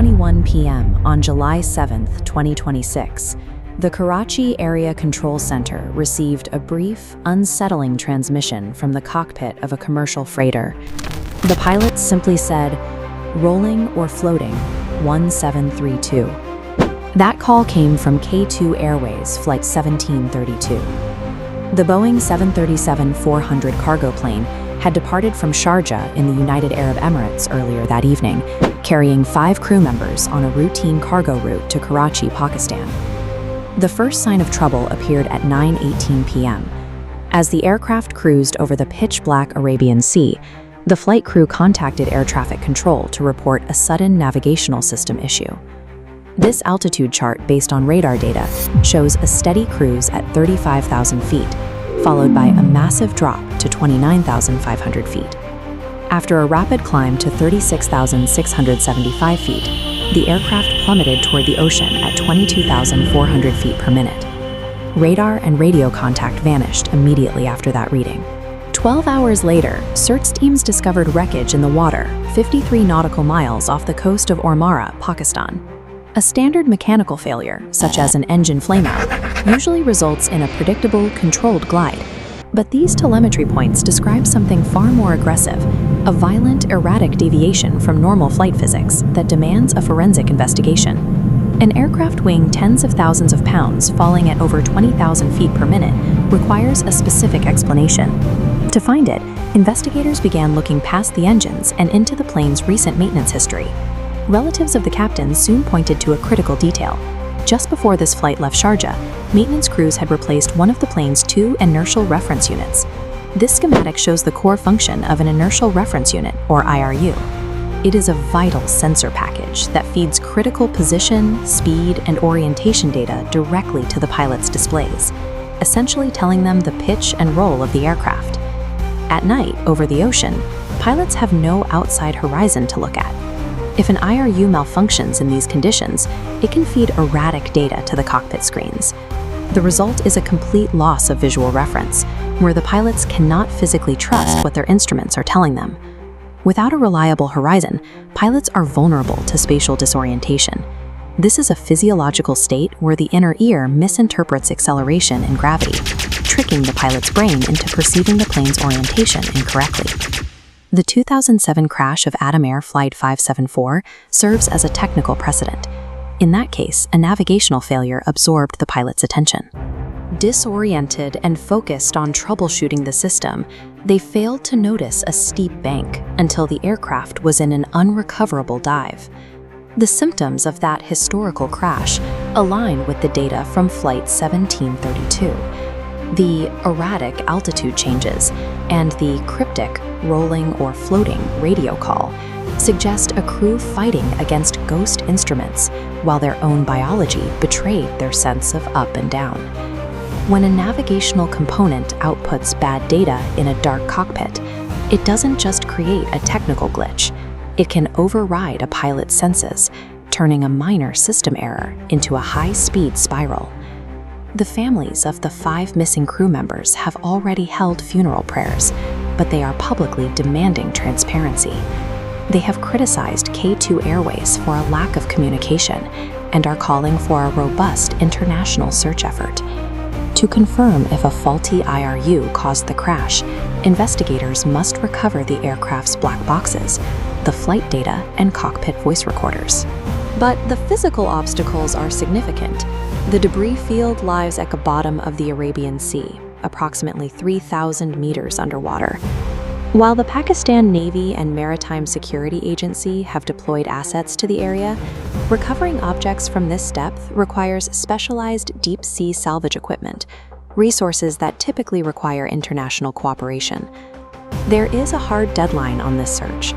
2:21 p.m. on July 7, 2026, the Karachi Area Control Center received a brief, unsettling transmission from the cockpit of a commercial freighter. The pilot simply said, "Rolling or floating, 1732. That call came from K2 Airways Flight 1732. The Boeing 737-400 cargo plane had departed from Sharjah in the United Arab Emirates earlier that evening, carrying 5 crew members on a routine cargo route to Karachi, Pakistan. The first sign of trouble appeared at 9:18 p.m. As the aircraft cruised over the pitch-black Arabian Sea, the flight crew contacted air traffic control to report a sudden navigational system issue. This altitude chart, based on radar data, shows a steady cruise at 35,000 feet, followed by a massive drop to 29,500 feet. After a rapid climb to 36,675 feet, the aircraft plummeted toward the ocean at 22,400 feet per minute. Radar and radio contact vanished immediately after that reading. 12 hours later, search teams discovered wreckage in the water, 53 nautical miles off the coast of Ormara, Pakistan. A standard mechanical failure, such as an engine flameout, usually results in a predictable, controlled glide. But these telemetry points describe something far more aggressive, a violent, erratic deviation from normal flight physics that demands a forensic investigation. An aircraft weighing tens of thousands of pounds falling at over 20,000 feet per minute requires a specific explanation. To find it, investigators began looking past the engines and into the plane's recent maintenance history. Relatives of the captain soon pointed to a critical detail. Just before this flight left Sharjah, maintenance crews had replaced one of the plane's 2 inertial reference units. This schematic shows the core function of an inertial reference unit, or IRU. It is a vital sensor package that feeds critical position, speed, and orientation data directly to the pilot's displays, essentially telling them the pitch and roll of the aircraft. At night, over the ocean, pilots have no outside horizon to look at. If an IRU malfunctions in these conditions, it can feed erratic data to the cockpit screens. The result is a complete loss of visual reference, where the pilots cannot physically trust what their instruments are telling them. Without a reliable horizon, pilots are vulnerable to spatial disorientation. This is a physiological state where the inner ear misinterprets acceleration and gravity, tricking the pilot's brain into perceiving the plane's orientation incorrectly. The 2007 crash of Air Flight 574 serves as a technical precedent. In that case, a navigational failure absorbed the pilot's attention. Disoriented and focused on troubleshooting the system, they failed to notice a steep bank until the aircraft was in an unrecoverable dive. The symptoms of that historical crash align with the data from Flight 1732. The erratic altitude changes and the cryptic rolling or floating radio call suggest a crew fighting against ghost instruments while their own biology betrayed their sense of up and down. When a navigational component outputs bad data in a dark cockpit, it doesn't just create a technical glitch, it can override a pilot's senses, turning a minor system error into a high-speed spiral. The families of the 5 missing crew members have already held funeral prayers, but they are publicly demanding transparency. They have criticized K2 Airways for a lack of communication and are calling for a robust international search effort. To confirm if a faulty IRU caused the crash, investigators must recover the aircraft's black boxes, the flight data, and cockpit voice recorders. But the physical obstacles are significant. The debris field lies at the bottom of the Arabian Sea, approximately 3,000 meters underwater. While the Pakistan Navy and Maritime Security Agency have deployed assets to the area, recovering objects from this depth requires specialized deep-sea salvage equipment, resources that typically require international cooperation. There is a hard deadline on this search.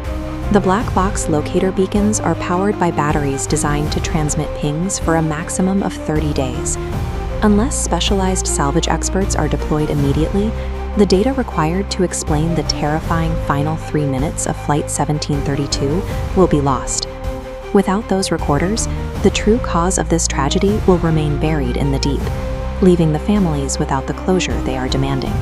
The black box locator beacons are powered by batteries designed to transmit pings for a maximum of 30 days. Unless specialized salvage experts are deployed immediately, the data required to explain the terrifying final 3 minutes of Flight 1732 will be lost. Without those recorders, the true cause of this tragedy will remain buried in the deep, leaving the families without the closure they are demanding.